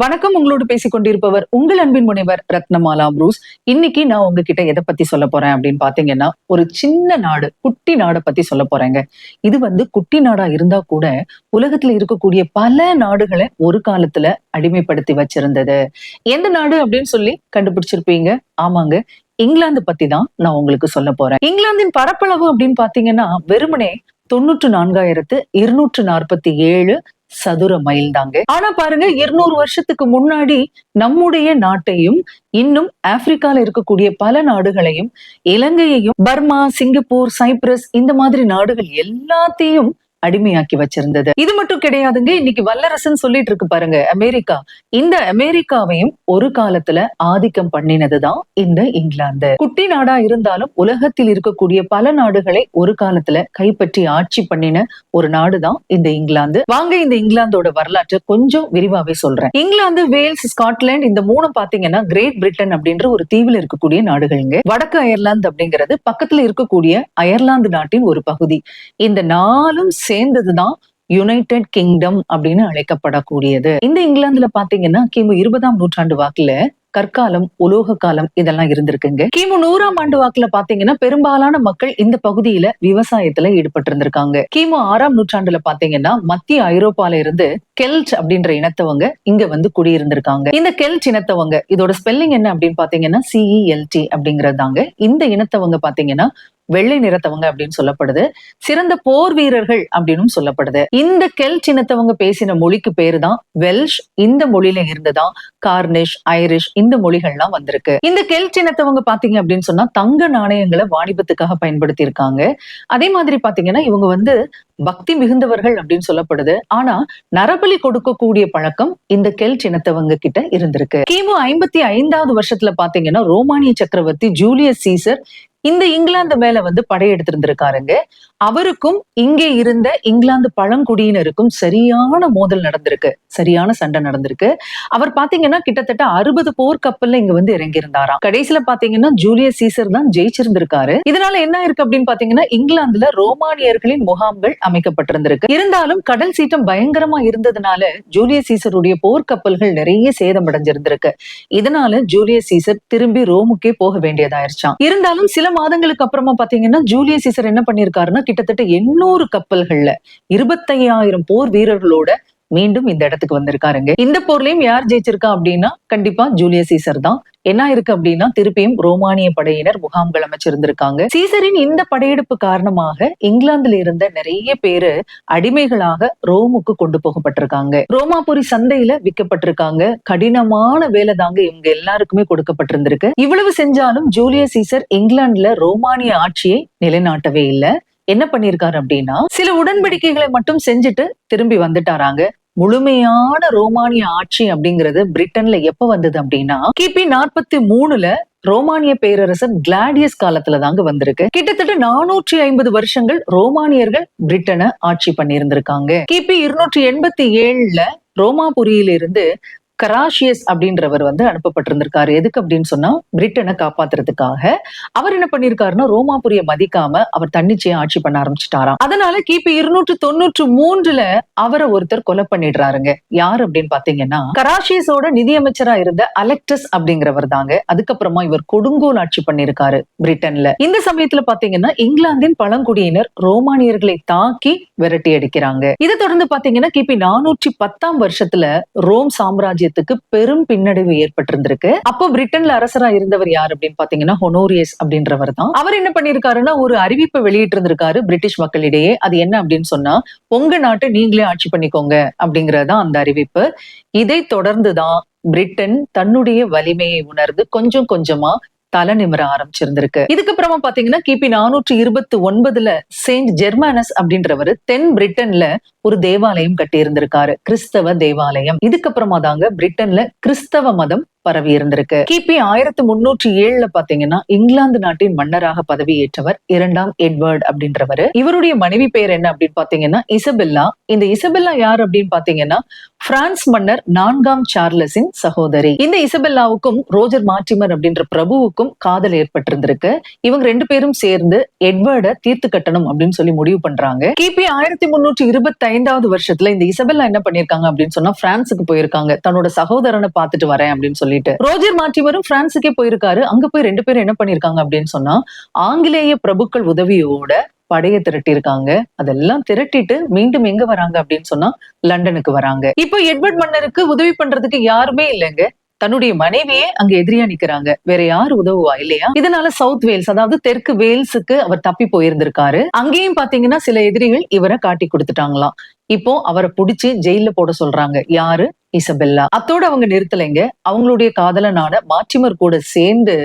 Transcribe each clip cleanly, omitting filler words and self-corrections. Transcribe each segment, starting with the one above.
வணக்கம். உங்களோடு பேசிக் கொண்டிருப்பவர் உங்கள் அன்பின் முனைவர் ரத்னமாலா புரூஸ். இன்னைக்கு நான் உங்ககிட்ட எதை பத்தி சொல்ல போறேன் அப்படின்னு பாத்தீங்கன்னா, ஒரு சின்ன நாடு, குட்டி நாடை பத்தி சொல்ல போறேங்க. இது குட்டி நாடா இருந்தா கூட உலகத்துல இருக்கக்கூடிய பல நாடுகளை ஒரு காலத்துல அடிமைப்படுத்தி வச்சிருந்தது. எந்த நாடு அப்படின்னு சொல்லி கண்டுபிடிச்சிருப்பீங்க. ஆமாங்க, இங்கிலாந்து பத்தி தான் நான் உங்களுக்கு சொல்ல போறேன். இங்கிலாந்தின் பரப்பளவு அப்படின்னு பாத்தீங்கன்னா வெறுமனே 94,247 சதுர மைல் தாங்க. ஆனா பாருங்க, 200 வருஷத்துக்கு முன்னாடி நம்முடைய நாட்டையும் இன்னும் ஆப்பிரிக்கால இருக்கக்கூடிய பல நாடுகளையும், இலங்கையையும், பர்மா, சிங்கப்பூர், சைப்ரஸ் இந்த மாதிரி நாடுகள் எல்லாத்தையும் அடிமையாக்கி வச்சிருந்தது. இது மட்டும் கிடையாதுங்க. இன்னைக்கு வல்லரசுன்னு சொல்லிட்டு இருக்கு பாருங்க அமெரிக்கா. இந்த அமெரிக்காவையும் ஒரு காலத்துல ஆதிக்கம் பண்ணினதுதான் இந்த இங்கிலாந்து. குட்டி நாடா இருந்தாலும் உலகத்தில் இருக்கக்கூடிய பல நாடுகளை ஒரு காலத்துல கைப்பற்றி ஆட்சி பண்ணின ஒரு நாடுதான் இந்த இங்கிலாந்து. வாங்க இந்த இங்கிலாந்தோட வரலாற்றை கொஞ்சம் விரிவாவே சொல்றேன். இங்கிலாந்து, வேல்ஸ், ஸ்காட்லாந்து இந்த மூணு பாத்தீங்கன்னா கிரேட் பிரிட்டன் அப்படின்ற ஒரு தீவில் இருக்கக்கூடிய நாடுகள்ங்க. வடக்கு அயர்லாந்து அப்படிங்கிறது பக்கத்துல இருக்கக்கூடிய அயர்லாந்து நாட்டின் ஒரு பகுதி. இந்த நாலும் சேர்ந்ததுதான் யுனைடெட் கிங்டம் அப்படின்னு அழைக்கப்படக்கூடியது. இந்த இங்கிலாந்துல பாத்தீங்கன்னா கிமு 20ஆம் நூற்றாண்டு வாக்குல கற்காலம், உலோக காலம் இதெல்லாம் இருந்திருக்குங்க. கிமு 100ஆம் ஆண்டு வாக்குல பாத்தீங்கன்னா பெரும்பாலான மக்கள் இந்த பகுதியில விவசாயத்துல ஈடுபட்டு இருந்திருக்காங்க. கிமு 6ஆம் நூற்றாண்டுல பாத்தீங்கன்னா மத்திய ஐரோப்பால இருந்து கெல்ட் அப்படின்ற இனத்தவங்க இங்க குடியிருந்திருக்காங்க. இந்த கெல்ட் இனத்தவங்க, இதோட ஸ்பெல்லிங் என்ன அப்படின்னு பாத்தீங்கன்னா CELT அப்படிங்கறதாங்க. இந்த இனத்தவங்க பாத்தீங்கன்னா வெள்ளை நிறத்தவங்க அப்படின்னு சொல்லப்படுது. சிறந்த போர் வீரர்கள் அப்படின்னு சொல்லப்படுது. இந்த கெல்ட் இனத்தவங்க பேசின மொழிக்கு பேரு தான் வெல்ஷ். இந்த மொழியில இருந்துதான் கார்னிஷ், ஐரிஷ் இந்த மொழிகள்லாம் வந்திருக்கு. இந்த கெல்ட் இனத்தவங்க பாத்தீங்க அப்படின்னு சொன்னா தங்க நாணயங்களை வாணிபத்துக்காக பயன்படுத்தி இருக்காங்க. அதே மாதிரி பாத்தீங்கன்னா இவங்க பக்தி மிகுந்தவர்கள் அப்படின்னு சொல்லப்படுது. ஆனா நரபலி கொடுக்கக்கூடிய பழக்கம் இந்த கெல்ட் இனத்தவங்க கிட்ட இருந்திருக்கு. கிமு 55வது வருஷத்துல பாத்தீங்கன்னா ரோமானிய சக்கரவர்த்தி ஜூலியஸ் சீசர் இந்த இங்கிலாந்து மேல படையெடுத்திருந்திருக்காருங்க. அவருக்கும் இங்கே இருந்த இங்கிலாந்து பழங்குடியினருக்கும் சரியான மோதல் நடந்திருக்கு, சரியான சண்டை நடந்திருக்கு. அவர் பாத்தீங்கன்னா கிட்டத்தட்ட 60 போர் கப்பல்ல இங்க இறங்கி இருந்தாராம். கடைசியில பாத்தீங்கன்னா ஜூலியஸ் சீசர் தான் ஜெயிச்சிருந்திருக்காரு. இதனால என்ன இருக்கு அப்படின்னு பாத்தீங்கன்னா இங்கிலாந்துல ரோமானியர்களின் முகாம்கள் அமைக்கப்பட்டிருந்திருக்கு. இருந்தாலும் கடல் சீற்றம் பயங்கரமா இருந்ததுனால ஜூலியஸ் சீசருடைய போர் கப்பல்கள் நிறைய சேதமடைஞ்சிருந்திருக்கு. இதனால ஜூலியஸ் சீசர் திரும்பி ரோமுக்கே போக வேண்டியதாயிருச்சாம். இருந்தாலும் சில மாதங்களுக்கு அப்புறமா பாத்தீங்கன்னா ஜூலியஸ் சீசர் என்ன பண்ணிருக்காருன்னா கிட்டத்தட்ட 800 கப்பல்கள்ல 25,000 போர் வீரர்களோட மீண்டும் இந்த இடத்துக்கு வந்திருக்காருங்க. இந்த போர்லயும் யார் ஜெயிச்சிருக்கா அப்படின்னா கண்டிப்பா ஜூலியஸ் சீசர் தான். என்ன இருக்கு அப்படின்னா திருப்பியும் ரோமானிய படையினர் முகாம்கள் அமைச்சிருந்திருக்காங்க. சீசரின் இந்த படையெடுப்பு காரணமாக இங்கிலாந்துல இருந்த நிறைய பேரு அடிமைகளாக ரோமுக்கு கொண்டு போகப்பட்டிருக்காங்க. ரோமாபுரி சந்தையில விற்கப்பட்டிருக்காங்க. கடினமான வேலை தாங்க இவங்க எல்லாருக்குமே கொடுக்கப்பட்டிருந்திருக்கு. இவ்வளவு செஞ்சாலும் ஜூலியஸ் சீசர் இங்கிலாந்துல ரோமானிய ஆட்சியை நிலைநாட்டவே இல்லை. என்ன பண்ணிருக்காரு அப்படின்னா சில உடன்படிக்கைகளை மட்டும் செஞ்சுட்டு திரும்பி வந்துட்டாராங்க. முழுமையான ரோமானிய ஆட்சி அப்படிங்கிறது பிரிட்டன்ல எப்ப வந்தது அப்படின்னா கிபி 43ல ரோமானிய பேரரசர் கிளாடியஸ் காலத்துல தாங்க வந்திருக்கு. கிட்டத்தட்ட 450 வருஷங்கள் ரோமானியர்கள் பிரிட்டனை ஆட்சி பண்ணியிருந்திருக்காங்க. கிபி 287ல ரோமாபுரியிலிருந்து கராஷியஸ் அப்படின்றவர் அனுப்பப்பட்டிருந்திருக்காரு. எதுக்கு அப்படின்னு சொன்னா பிரிட்டனை காப்பாத்துறதுக்காக. அவர் என்ன பண்ணிருக்காருன்னா ரோமாபுரிய மதிக்காம அவர் தன்னிச்சையா ஆட்சி பண்ண ஆரம்பிச்சுட்டாராம். அதனால கிபி 293ல அவரை ஒருத்தர் கொலை பண்ணிடுறாருங்க. யார் அப்படின்னு பாத்தீங்கன்னா கராஷியஸோட நிதியமைச்சரா இருந்த அலெக்டஸ் அப்படிங்கிறவர் தாங்க. அதுக்கப்புறமா இவர் கொடுங்கோல் ஆட்சி பண்ணிருக்காரு பிரிட்டன்ல. இந்த சமயத்துல பாத்தீங்கன்னா இங்கிலாந்தின் பழங்குடியினர் ரோமானியர்களை தாக்கி விரட்டி அடிக்கிறாங்க. இதை தொடர்ந்து பாத்தீங்கன்னா கிபி 410ஆம் வருஷத்துல ரோம் சாம்ராஜ்யத்துக்கு பெரும் பின்னடைவு ஏற்பட்டிருந்திருக்கு. அப்போ பிரிட்டன்ல அரசரா இருந்தவர் யார் அப்படின்னு பாத்தீங்கன்னா ஹொனோரியஸ் அப்படின்றவர் தான். அவர் என்ன பண்ணிருக்காருன்னா ஒரு அறிவிப்பை வெளியிட்டு இருந்திருக்காரு பிரிட்டிஷ் மக்களிடையே. அது என்ன அப்படின்னு சொன்னா உங்க நாட்டை நீங்களே ஆட்சி பண்ணிக்கோங்க அப்படிங்கறதான் அந்த அறிவிப்பு. இதை தொடர்ந்துதான் பிரிட்டன் தன்னுடைய வலிமையை உணர்ந்து கொஞ்சம் கொஞ்சமா தலை நிமிர ஆரம்பிச்சிருந்திருக்கு. இதுக்கப்புறமா பாத்தீங்கன்னா கிபி 429ல செயின்ட் ஜெர்மானஸ் அப்படின்றவர் தென் பிரிட்டன்ல ஒரு தேவாலயம் கட்டி இருந்திருக்காரு, கிறிஸ்தவ தேவாலயம். இதுக்கப்புறமா தாங்க பிரிட்டன்ல கிறிஸ்தவ மதம் பரவி இருந்திருக்கு. கிபி 1307 பாத்தீங்கன்னா இங்கிலாந்து நாட்டின் மன்னராக பதவியேற்றவர் 2ஆம் எட்வர்ட் அப்படின்றவர். இவருடைய மனைவி பெயர் என்ன அப்படின்னு பாத்தீங்கன்னா இசபெல்லா. இந்த இசபெல்லா யார் அப்படின்னு பாத்தீங்கன்னா பிரான்ஸ் மன்னர் 4ஆம் சார்லஸின் சகோதரி. இந்த இசபெல்லாவுக்கும் ரோஜர் மார்டிமர் அப்படின்ற பிரபுவுக்கும் காதல் ஏற்பட்டிருந்திருக்கு. இவங்க 2 பேரும் சேர்ந்து எட்வர்ட தீர்த்து கட்டணும் அப்படின்னு சொல்லி முடிவு பண்றாங்க. கிபி 1325வது வருஷத்துல இந்த இசபெல்லா என்ன பண்ணிருக்காங்க அப்படின்னு சொன்னா பிரான்சுக்கு போயிருக்காங்க. தன்னோட சகோதரனை பார்த்துட்டு வரேன் அப்படின்னு சொல்லிட்டு. ரோஜர் மார்டிமரும் பிரான்சுக்கே போயிருக்காரு. அங்க போய் 2 பேரும் என்ன பண்ணிருக்காங்க அப்படின்னு சொன்னா ஆங்கிலேய பிரபுக்கள் உதவியோட படைய திரட்டிருக்காங்க. அதெல்லாம் திரட்டிட்டு மீண்டும் எங்க வராங்க அப்படின்னு சொன்னா லண்டனுக்கு வராங்க. இப்போ எட்வர்ட் மன்னருக்கு உதவி பண்றதுக்கு யாருமே இல்லைங்க. தன்னுடைய மனைவியே அங்க எதிரியா நிக்கிறாங்க. வேற யாரு உதவுவா இல்லையா? இதனால சவுத் வேல்ஸ், அதாவது தெற்கு வேல்ஸுக்கு அவர் தப்பி போயிருந்திருக்காரு. அங்கேயும் பாத்தீங்கன்னா சில எதிரிகள் இவரை காட்டி கொடுத்துட்டாங்களாம். இப்போ அவரை புடிச்சு ஜெயில போட சொல்றாங்க. யாரு? இசபெல்லா. அத்தோட அவங்க நிறுத்தலைங்க. அவங்களுடைய காதலனான மார்டிமர் கூட சேர்ந்து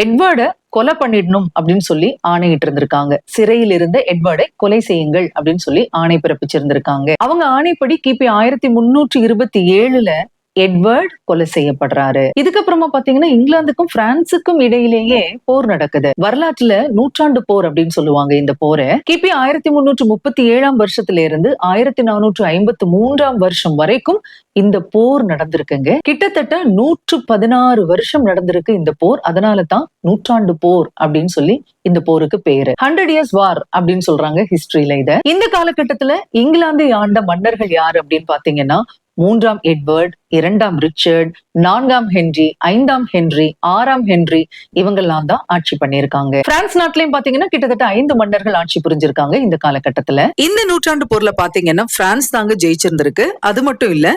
எட்வர்ட கொலை பண்ணிடணும் அப்படின்னு சொல்லி ஆணையிட்டு இருந்திருக்காங்க. சிறையில் இருந்த எட்வர்டை கொலை செய்யுங்கள் அப்படின்னு சொல்லி ஆணை பிறப்பிச்சிருந்திருக்காங்க. அவங்க ஆணைப்படி கிபி 1327 எட்வர்ட் கொலை செய்யப்படுறாரு. இதுக்கப்புறமா பாத்தீங்கன்னா இங்கிலாந்துக்கும் பிரான்சுக்கும் இடையிலேயே போர் நடக்குது. வரலாற்றுல நூற்றாண்டு போர் அப்படின்னு சொல்லுவாங்க இந்த போரை. கிபி 1337 வருஷத்துல இருந்து 1453 வருஷம் வரைக்கும் இந்த போர் நடந்திருக்குங்க. கிட்டத்தட்ட 116 வருஷம் நடந்திருக்கு இந்த போர். அதனாலதான் நூற்றாண்டு போர் அப்படின்னு சொல்லி இந்த போருக்கு பேரு 100 இயர்ஸ் வார் அப்படின்னு சொல்றாங்க ஹிஸ்டரியில. இந்த காலகட்டத்துல இங்கிலாந்தை ஆண்ட மன்னர்கள் யாரு அப்படின்னு பாத்தீங்கன்னா 3ஆம் எட்வர்ட், 2ஆம் ரிச்சர்ட், 4ஆம் ஹென்றி, 5ஆம் ஹென்றி, 6ஆம் ஹென்றி இவங்கெல்லாம் தான் ஆட்சி பண்ணிருக்காங்க. பிரான்ஸ் நாட்டிலையும் பாத்தீங்கன்னா கிட்டத்தட்ட 5 மன்னர்கள் ஆட்சி புரிஞ்சிருக்காங்க இந்த காலகட்டத்துல. இந்த நூற்றாண்டு போர்ல பாத்தீங்கன்னா பிரான்ஸ் தாங்க ஜெயிச்சிருந்திருக்கு. அது மட்டும் இல்ல,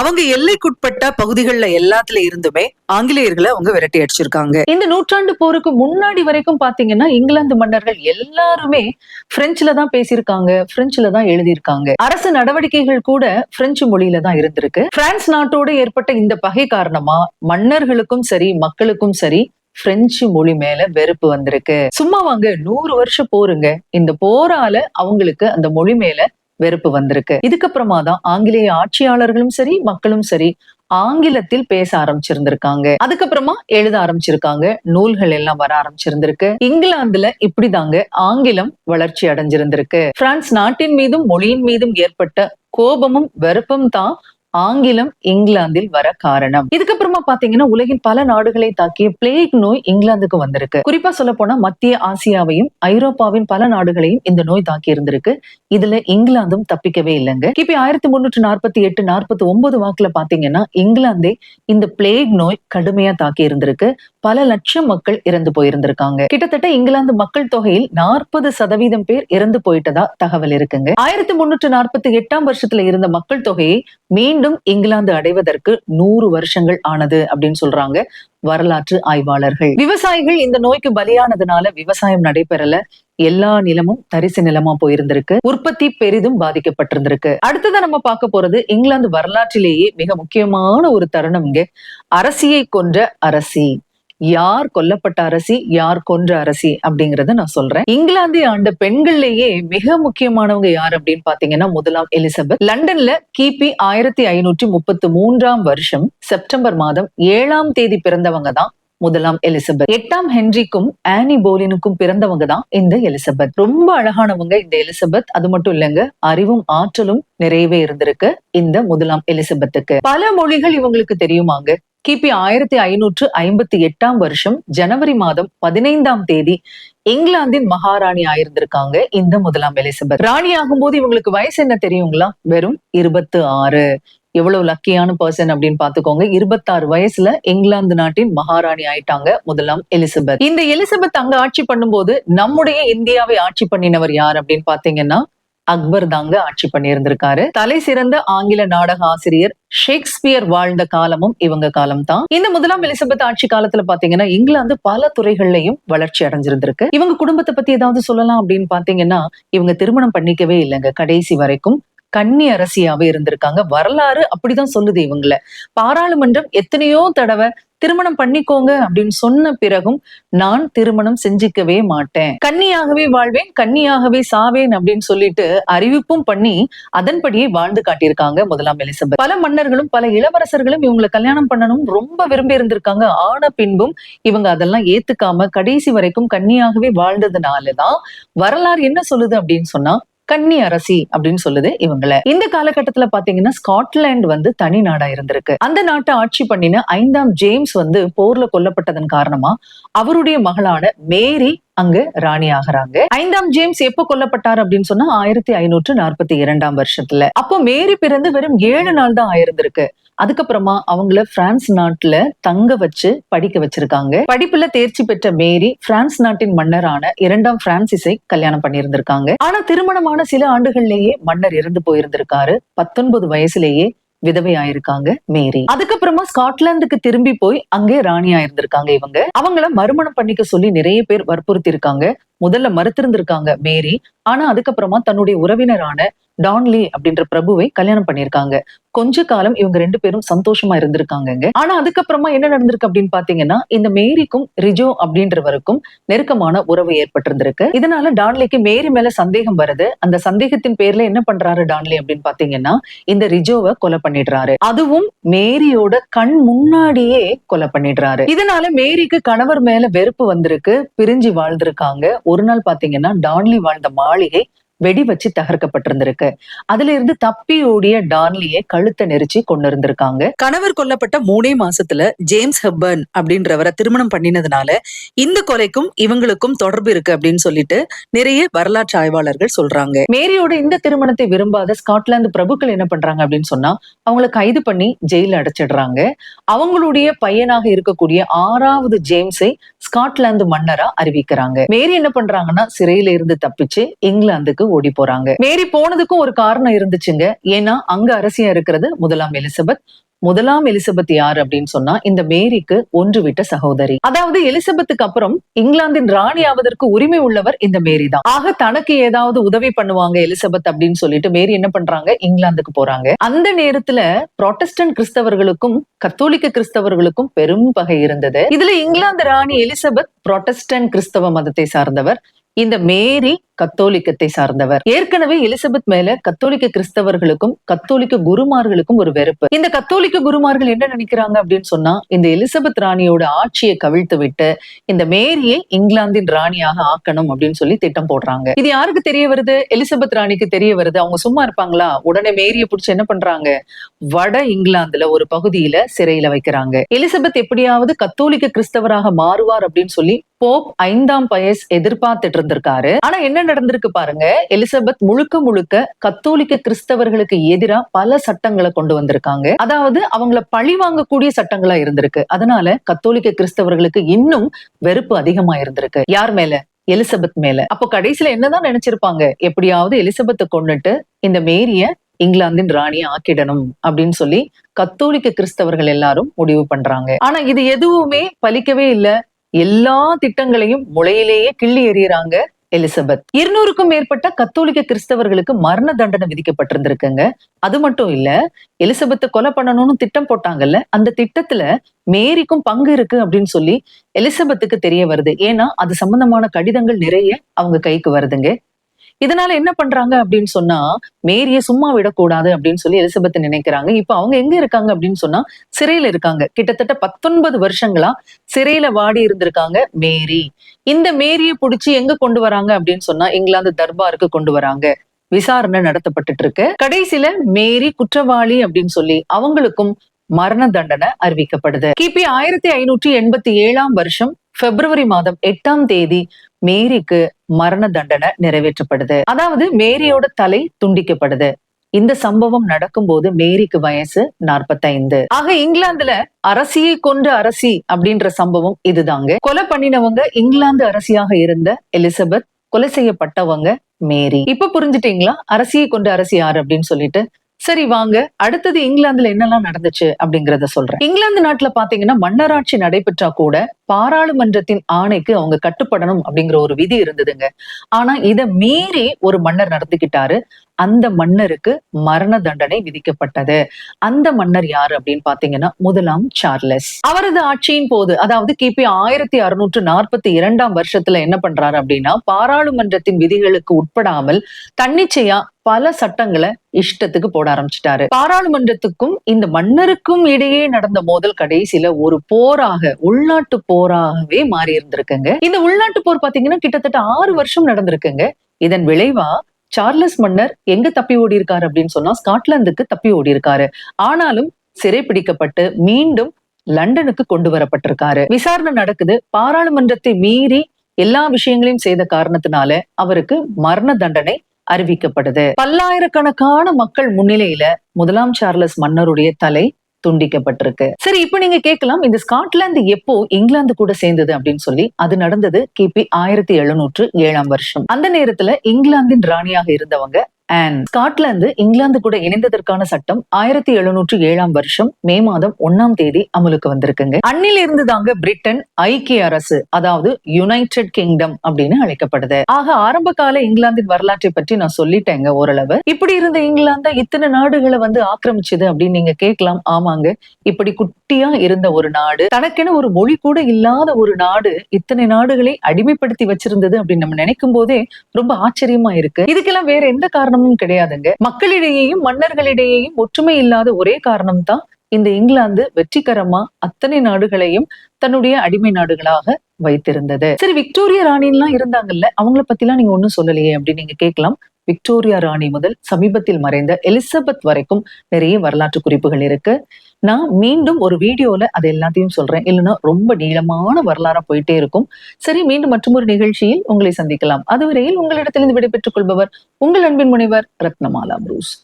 அவங்க எல்லைக்குட்பட்ட பகுதிகள்ல எல்லாத்துல இருந்துமே ஆங்கிலேயர்களை அவங்க விரட்டி அடிச்சிருக்காங்க. இந்த நூற்றாண்டு போருக்கு முன்னாடி வரைக்கும் பாத்தீங்கன்னா இங்கிலாந்து மன்னர்கள் எல்லாருமே பிரெஞ்சுல தான் பேசியிருக்காங்க, பிரெஞ்சுல தான் எழுதியிருக்காங்க. அரசு நடவடிக்கைகள் கூட பிரெஞ்சு மொழியில தான் இருந்திருக்கு. பிரான்ஸ் நாட்டோடு ஏற்பட்ட இந்த பகை காரணமா மன்னர்களுக்கும் சரி மக்களுக்கும் சரி பிரெஞ்சு மொழி மேல வெறுப்பு வந்திருக்கு. சும்மா வாங்க 100 வருஷம் போருங்க. இந்த போரால அவங்களுக்கு அந்த மொழி மேல வெறுப்பு வந்திருக்கு. இதுக்கப்புறமா தான் ஆங்கிலேய ஆட்சியாளர்களும் சரி மக்களும் சரி ஆங்கிலத்தில் பேச ஆரம்பிச்சிருந்திருக்காங்க. அதுக்கப்புறமா எழுத ஆரம்பிச்சிருக்காங்க. நூல்கள் எல்லாம் வர ஆரம்பிச்சிருந்திருக்கு. இங்கிலாந்துல இப்படிதாங்க ஆங்கிலம் வளர்ச்சி அடைஞ்சிருந்திருக்கு. பிரான்ஸ் நாட்டின் மீதும் மொழியின் மீதும் ஏற்பட்ட கோபமும் வெறுப்பும் தான் ஆங்கிலம் இங்கிலாந்தில் வர காரணம். இதுக்கப்புறமா பாத்தீங்கன்னா உலகின் பல நாடுகளை தாக்கிய பிளேக் நோய் இங்கிலாந்துக்கு வந்திருக்கு. குறிப்பா சொல்ல போனா மத்திய ஆசியாவையும் ஐரோப்பாவின் பல நாடுகளையும் இந்த நோய் தாக்கி இருந்திருக்கு. இதுல இங்கிலாந்தும் தப்பிக்கவே இல்லைங்க. கிபி 1348-49 வாக்குல பாத்தீங்கன்னா இங்கிலாந்தே இந்த பிளேக் நோய் கடுமையா தாக்கி இருந்திருக்கு. பல லட்சம் மக்கள் இறந்து போயிருந்திருக்காங்க. கிட்டத்தட்ட இங்கிலாந்து மக்கள் தொகையில் 40% பேர் இறந்து போயிட்டதா தகவல் இருக்குங்க. 1348 வருஷத்துல இருந்த மக்கள் தொகையை மீண்டும் இங்கிலாந்து அடைவதற்கு 100 வருஷங்கள் ஆனது அப்படின்னு சொல்றாங்க வரலாற்று ஆய்வாளர்கள். விவசாயிகள் இந்த நோய்க்கு பலியானதுனால விவசாயம் நடைபெறல. எல்லா நிலமும் தரிசு நிலமா போயிருந்திருக்கு. உற்பத்தி பெரிதும் பாதிக்கப்பட்டிருந்திருக்கு. அடுத்ததான் நம்ம பார்க்க போறது இங்கிலாந்து வரலாற்றிலேயே மிக முக்கியமான ஒரு தருணம். இங்க அரசியை கொன்ற அரசி. யார் கொல்லப்பட்ட அரசி, யார் கொன்ற அரசி அப்படிங்கறத நான் சொல்றேன். இங்கிலாந்தை ஆண்ட பெண்கள்லயே மிக முக்கியமானவங்க யார் அப்படின்னு பாத்தீங்கன்னா 1ஆம் எலிசபெத். லண்டன்ல கிபி 1533 வருஷம் செப்டம்பர் மாதம் 7ஆம் தேதி பிறந்தவங்க தான் 1ஆம் எலிசபெத். 8ஆம் ஹென்ரிக்கும் ஆனி போலினுக்கும் பிறந்தவங்க தான் இந்த எலிசபெத். ரொம்ப அழகானவங்க இந்த எலிசபெத். அது மட்டும் இல்லைங்க, அறிவும் ஆற்றலும் நிறையவே இருந்திருக்கு இந்த 1ஆம் எலிசபெத்துக்கு. பல மொழிகள் இவங்களுக்கு தெரியுமாங்க. கிபி 1558 வருஷம் ஜனவரி மாதம் 15ஆம் தேதி இங்கிலாந்தின் மகாராணி ஆயிருந்திருக்காங்க இந்த 1ஆம் எலிசபெத். ராணி ஆகும்போது இவங்களுக்கு வயசு என்ன தெரியுங்களா? வெறும் 26. எவ்வளவு லக்கியான பர்சன் அப்படின்னு பாத்துக்கோங்க. 26 வயசுல இங்கிலாந்து நாட்டின் மகாராணி ஆயிட்டாங்க 1ஆம் எலிசபெத். இந்த எலிசபெத் அங்க ஆட்சி பண்ணும்போது நம்முடைய இந்தியாவை ஆட்சி பண்ணினவர் யார் அப்படின்னு பாத்தீங்கன்னா அக்பர் தாங்க ஆட்சி பண்ணியிருந்திருக்காரு. தலை சிறந்த ஆங்கில நாடக ஆசிரியர் ஷேக்ஸ்பியர் வாழ்ந்த காலமும் இவங்க காலம் தான். இந்த 1ஆம் எலிசபெத் ஆட்சி காலத்துல பாத்தீங்கன்னா இங்கிலாந்து பல துறைகள்லயும் வளர்ச்சி அடைஞ்சிருந்திருக்கு. இவங்க குடும்பத்தை பத்தி ஏதாவது சொல்லலாம் அப்படின்னு பாத்தீங்கன்னா இவங்க திருமணம் பண்ணிக்கவே இல்லைங்க கடைசி வரைக்கும். கன்னி அரசியாவே இருந்திருக்காங்க. வரலாறு அப்படிதான் சொல்லுது இவங்கள. பாராளுமன்றம் எத்தனையோ தடவை திருமணம் பண்ணிக்கோங்க அப்படின்னு சொன்ன பிறகும் நான் திருமணம் செஞ்சுக்கவே மாட்டேன், கன்னியாகவே வாழ்வேன், கன்னியாகவே சாவேன் அப்படின்னு சொல்லிட்டு அறிவிப்பும் பண்ணி அதன்படியே வாழ்ந்து காட்டியிருக்காங்க முதலாம் எலிசபெத். பல மன்னர்களும் பல இளவரசர்களும் இவங்களை கல்யாணம் பண்ணணும் ரொம்ப விரும்பி இருந்திருக்காங்க. ஆன பின்பும் இவங்க அதெல்லாம் ஏத்துக்காம கடைசி வரைக்கும் கன்னியாகவே வாழ்ந்ததுனாலதான் வரலாறு என்ன சொல்லுது அப்படின்னு சொன்னா கன்னி அரசி அப்படின்னு சொல்லுது இவங்கள. இந்த காலகட்டத்துல பாத்தீங்கன்னா ஸ்காட்லாந்து தனி நாடா இருந்திருக்கு. அந்த நாட்டை ஆட்சி பண்ணின 5ஆம் ஜேம்ஸ் போர்ல கொல்லப்பட்டதன் காரணமா அவருடைய மகளான மேரி அங்க ராணி ஆகிறாங்க. 5ஆம் ஜேம்ஸ் எப்ப கொல்லப்பட்டார் அப்படின்னு சொன்னா 1542 வருஷத்துல. அப்போ மேரி பிறந்து வெறும் 7 நாள் தான் ஆயிருந்திருக்கு. அதுக்கப்புறமா அவங்கள பிரான்ஸ் நாட்டுல தங்க வச்சு படிக்க வச்சிருக்காங்க. படிப்புல தேர்ச்சி பெற்ற மேரி பிரான்ஸ் நாட்டின் மன்னரான 2ஆம் பிரான்சிஸை கல்யாணம் பண்ணியிருந்திருக்காங்க. ஆனா திருமணமான சில ஆண்டுகள்லயே மன்னர் இறந்து போயிருந்திருக்காரு. 19 வயசுலேயே விதவை ஆயிருக்காங்க மேரி. அதுக்கப்புறமா ஸ்காட்லாந்துக்கு திரும்பி போய் அங்கே ராணியா இருந்திருக்காங்க இவங்க. அவங்கள மறுமணம் பண்ணிக்க சொல்லி நிறைய பேர் வற்புறுத்தி இருக்காங்க. முதல்ல மறுத்திருந்திருக்காங்க மேரி. ஆனா அதுக்கப்புறமா தன்னுடைய உறவினரான டான்லி அப்படின்ற பிரபுவை கல்யாணம் பண்ணிருக்காங்க. கொஞ்ச காலம் இவங்க 2 பேரும் சந்தோஷமா இருந்திருக்காங்க. ஆனா அதுக்கப்புறமா என்ன நடந்திருக்கு அப்படின்னு பாத்தீங்கன்னா இந்த மேரிக்கும் ரிஜோ அப்படின்றவருக்கும் நெருக்கமான உறவு ஏற்பட்டிருந்திருக்கு. இதனால டான்லிக்கு மேரி மேல சந்தேகம் வருது. அந்த சந்தேகத்தின் பேர்ல என்ன பண்றாரு டான்லி அப்படின்னு பாத்தீங்கன்னா இந்த ரிஜோவை கொலை பண்ணிடுறாரு. அதுவும் மேரியோட கண் முன்னாடியே கொலை பண்ணிடுறாரு. இதனால மேரிக்கு கணவர் மேல வெறுப்பு வந்திருக்கு. பிரிஞ்சு வாழ்ந்திருக்காங்க. ஒரு நாள் பாத்தீங்கன்னா டான்லி வாழ்ந்த மாளிகை வெடி வச்சு தகர்க்கப்பட்டிருந்திருக்கு. அதுல இருந்து தப்பி ஓடிய டான்லியை கழுத்தை நெரிச்சு கொண்டு இருந்திருக்காங்க. கணவர் கொல்லப்பட்ட 3 மாசத்துல ஜேம்ஸ் ஹெப்பர்ன் அப்படின்றவரை திருமணம் பண்ணினதுனால இந்த கொலைக்கும் இவங்களுக்கும் தொடர்பு இருக்கு அப்படின்னு சொல்லிட்டு நிறைய வரலாற்று ஆய்வாளர்கள் சொல்றாங்க. மேரியோட இந்த திருமணத்தை விரும்பாத ஸ்காட்லாந்து பிரபுக்கள் என்ன பண்றாங்க அப்படின்னு சொன்னா அவங்களை கைது பண்ணி ஜெயில அடைச்சிடுறாங்க. அவங்களுடைய பையனாக இருக்கக்கூடிய 6வது ஜேம்ஸை ஸ்காட்லாந்து மன்னரா அறிவிக்கிறாங்க. மேரி என்ன பண்றாங்கன்னா சிறையில இருந்து தப்பிச்சு இங்கிலாந்துக்கு ஓடி போறாங்க. மேரி போனதுக்கும் ஒரு காரணம் இருந்துச்சுங்க. ஏன்னா அங்க அரசியா இருக்கிறது முதலாம் எலிசபெத். முதலாம் எலிசபெத் யாரு அப்படின்னு சொன்னா இந்த மேரிக்கு ஒன்று விட்ட சகோதரி. அதாவது எலிசபெத்துக்கு அப்புறம் இங்கிலாந்தின் ராணி ஆவதற்கு உரிமை உள்ளவர் இந்த மேரி தான். ஆக தனக்கு ஏதாவது உதவி பண்ணுவாங்க எலிசபெத் அப்படின்னு சொல்லிட்டு மேரி என்ன பண்றாங்க இங்கிலாந்துக்கு போறாங்க. அந்த நேரத்துல புராட்டஸ்டன்ட் கிறிஸ்தவர்களுக்கும் கத்தோலிக்க கிறிஸ்தவர்களுக்கும் பெரும் பகை இருந்தது. இதுல இங்கிலாந்து ராணி எலிசபெத் புராட்டஸ்டன்ட் கிறிஸ்தவ மதத்தை சார்ந்தவர். இந்த மேரி கத்தோலிக்கத்தை சார்ந்தவர். ஏற்கனவே எலிசபெத் மேல கத்தோலிக்க கிறிஸ்தவர்களுக்கும் கத்தோலிக்க குருமார்களுக்கும் ஒரு வெறுப்பு. இந்த கத்தோலிக்க குருமார்கள் என்ன நினைக்கிறாங்க அப்படின்னு சொன்னா இந்த எலிசபெத் ராணியோட ஆட்சியை கவிழ்த்து விட்டு இந்த மேரியை இங்கிலாந்தின் ராணியாக ஆக்கணும் அப்படின்னு சொல்லி திட்டம் போடுறாங்க. இது யாருக்கு தெரிய வருது? எலிசபெத் ராணிக்கு தெரிய வருது. அவங்க சும்மா இருப்பாங்களா? உடனே மேரியை பிடிச்சி என்ன பண்றாங்க வட இங்கிலாந்துல ஒரு பகுதியில சிறையில வைக்கிறாங்க. எலிசபெத் எப்படியாவது கத்தோலிக்க கிறிஸ்தவராக மாறுவார் அப்படின்னு சொல்லி போப் 5ஆம் பயஸ் எதிர்பார்த்துட்டு இருந்திருக்காரு. ஆனா என்ன நடந்திருக்கு பாருங்க. எலிசபெத் முழுக்க முழுக்க கத்தோலிக்க கிறிஸ்தவர்களுக்கு எதிராக பல சட்டங்களை கொண்டு வந்திருக்காங்க. அதாவது அவங்கள பழி வாங்கக்கூடிய சட்டங்களா இருந்திருக்கு. அதனால கத்தோலிக்க கிறிஸ்தவர்களுக்கு இன்னும் வெறுப்பு அதிகமா இருந்திருக்கு. யார் மேல? எலிசபெத் மேல. அப்போ கடைசியில என்னதான் நினைச்சிருப்பாங்க, எப்படியாவது எலிசபெத்தை கொன்னுட்டு இந்த மேரிய இங்கிலாந்தின் ராணியை ஆக்கிடணும் அப்படின்னு சொல்லி கத்தோலிக்க கிறிஸ்தவர்கள் எல்லாரும் முடிவு பண்றாங்க. ஆனா இது எதுவுமே பலிக்கவே இல்லை. எல்லா திட்டங்களையும் முளையிலேயே கிள்ளி எறியறாங்க எலிசபெத். 200க்கும் மேற்பட்ட கத்தோலிக்க கிறிஸ்தவர்களுக்கு மரண தண்டனை விதிக்கப்பட்டிருந்திருக்குங்க. அது மட்டும் இல்ல, எலிசபெத்தை கொலை பண்ணணும்னு திட்டம் போட்டாங்கல்ல, அந்த திட்டத்துல மேரிக்கும் பங்கு இருக்கு அப்படின்னு சொல்லி எலிசபெத்துக்கு தெரிய வருது. ஏன்னா அது சம்பந்தமான கடிதங்கள் நிறைய அவங்க கைக்கு வருதுங்க. இதனால என்ன பண்றாங்க அப்படின்னு சொன்னா மேரிய சும்மா விடக்கூடாது அப்படின்னு சொல்லி எலிசபெத் நினைக்கிறாங்க. இப்ப அவங்க எங்க இருக்காங்க அப்படின்னு சொன்னா சிறையில இருக்காங்க. கிட்டத்தட்ட 19 வருஷங்களா சிறையில வாடி இருந்திருக்காங்க மேரி. இந்த மேரியை புடிச்சு எங்க கொண்டு வராங்க அப்படின்னு சொன்னா இங்கிலாந்து தர்பாருக்கு கொண்டு வராங்க. விசாரணை நடத்தப்பட்டு இருக்கு. கடைசியில மேரி குற்றவாளி அப்படின்னு சொல்லி அவங்களுக்கும் மரண தண்டனை அறிவிக்கப்படுது. கிபி 1587 வருஷம் பிப்ரவரி மாதம் 8ஆம் தேதி மேரிக்கு மரண தண்டனை நிறைவேற்றப்படுது. அதாவது மேரியோட தலை துண்டிக்கப்படுது. இந்த சம்பவம் நடக்கும்போது மேரிக்கு வயசு 45. ஆக இங்கிலாந்துல அரசியை கொன்ற அரசி அப்படின்ற சம்பவம் இதுதாங்க. கொலை பண்ணினவங்க இங்கிலாந்து அரசியாக இருந்த எலிசபெத், கொலை செய்யப்பட்டவங்க மேரி. இப்ப புரிஞ்சுட்டீங்களா அரசியை கொன்ற அரசி யாரு அப்படின்னு சொல்லிட்டு? சரி வாங்க அடுத்தது இங்கிலாந்துல என்னெல்லாம் நடந்துச்சு அப்படிங்கறத சொல்றேன். இங்கிலாந்து நாட்டுல பாத்தீங்கன்னா மன்னராட்சி நடைபெற்றா கூட பாராளுமன்றத்தின் ஆணைக்கு அவங்க கட்டுப்படணும் அப்படிங்கிற ஒரு விதி இருந்ததுங்க. ஆனா இத மீறி ஒரு மன்னர் நடந்துகிட்டாரு. அந்த மன்னருக்கு மரண தண்டனை விதிக்கப்பட்டது. அந்த மன்னர் யாரு அப்படின்னு பாத்தீங்கன்னா முதலாம் சார்லஸ். அவரது ஆட்சியின் போது, அதாவது கிபி 1642 வருஷத்துல என்ன பண்றாரு அப்படின்னா, பாராளுமன்றத்தின் விதிகளுக்கு உட்படாமல் தன்னிச்சையா பல சட்டங்களை இஷ்டத்துக்கு போட ஆரம்பிச்சிட்டாரு. பாராளுமன்றத்துக்கும் இந்த மன்னருக்கும் இடையே நடந்த மோதல் கடைசியில ஒரு போராக, உள்நாட்டு போராகவே மாறி இருந்திருக்குங்க. இந்த உள்நாட்டு போர் பாத்தீங்கன்னா கிட்டத்தட்ட 6 வருஷம் நடந்திருக்குங்க. இதன் விளைவா சார்லஸ் மன்னர் எங்க தப்பி ஓடி இருக்காரு அப்படின்னு சொன்னா ஸ்காட்லாந்துக்கு தப்பி ஓடி இருக்காரு. ஆனாலும் சிறைப்பிடிக்கப்பட்டு மீண்டும் லண்டனுக்கு கொண்டு வரப்பட்டிருக்காரு. விசாரணை நடக்குது. பாராளுமன்றத்தை மீறி எல்லா விஷயங்களையும் செய்த காரணத்தினால அவருக்கு மரண தண்டனை அறிவிக்கப்படுது. பல்லாயிரக்கணக்கான மக்கள் முன்னிலையில முதலாம் சார்லஸ் மன்னருடைய தலை துண்டிக்கப்பட்டிருக்கு. சரி, இப்ப நீங்க கேட்கலாம், இந்த ஸ்காட்லாந்து எப்போ இங்கிலாந்து கூட சேர்ந்தது அப்படின்னு சொல்லி. அது நடந்தது கிபி 1707 வருஷம். அந்த நேரத்துல இங்கிலாந்தின் ராணியாக இருந்தவங்க ஆன். ஸ்காட்லாந்து இங்கிலாந்து கூட இணைந்ததற்கான சட்டம் 1707 வருஷம் மே மாதம் 1ஆம் தேதி அமலுக்கு வந்திருக்குங்க. அன்னில இருந்து தாங்க பிரிட்டன் ஐக்கிய அரசு, அதாவது யுனைடெட் கிங்டம் அப்படின்னு அழைக்கப்படுது. ஆக ஆரம்ப கால இங்கிலாந்தின் வரலாற்றை பற்றி நான் சொல்லிட்டேங்க ஓரளவு. இப்படி இருந்த இங்கிலாந்து இத்தனை நாடுகளை ஆக்கிரமிச்சது அப்படின்னு நீங்க கேட்கலாம். ஆமாங்க, இப்படி குட்டியா இருந்த ஒரு நாடு, தனக்கென ஒரு மொழி கூட இல்லாத ஒரு நாடு இத்தனை நாடுகளை அடிமைப்படுத்தி வச்சிருந்தது அப்படின்னு நம்ம நினைக்கும் போதே ரொம்ப ஆச்சரியமா இருக்கு. இதுக்கெல்லாம் வேற எந்த காரணமும் கிடையாதுங்க. மக்களிடையேயும் மன்னர்களிடையேயும் ஒற்றுமை இல்லாத ஒரே காரணம் தான் இந்த இங்கிலாந்து வெற்றிகரமா அத்தனை நாடுகளையும் தன்னுடைய அடிமை நாடுகளாக வைத்திருந்தது. சரி, விக்டோரியா ராணின்லாம் இருந்தாங்கல்ல, அவங்கள பத்தி எல்லாம் நீங்க ஒண்ணும் சொல்லலையே அப்படின்னு நீங்க கேட்கலாம். விக்டோரியா ராணி முதல் சமீபத்தில் மறைந்த எலிசபெத் வரைக்கும் நிறைய வரலாற்று குறிப்புகள் இருக்கு. நான் மீண்டும் ஒரு வீடியோல அது எல்லாத்தையும் சொல்றேன், இல்லைன்னா ரொம்ப நீளமான வரலாறா போயிட்டே இருக்கும். சரி, மீண்டும் மற்றொரு நிகழ்ச்சியில் உங்களை சந்திக்கலாம். அதுவரையில் உங்களிடத்திலிருந்து விடைபெற்றுக் கொள்பவர் உங்கள் அன்பின் முனைவர் ரத்னமாலா புரூஸ்.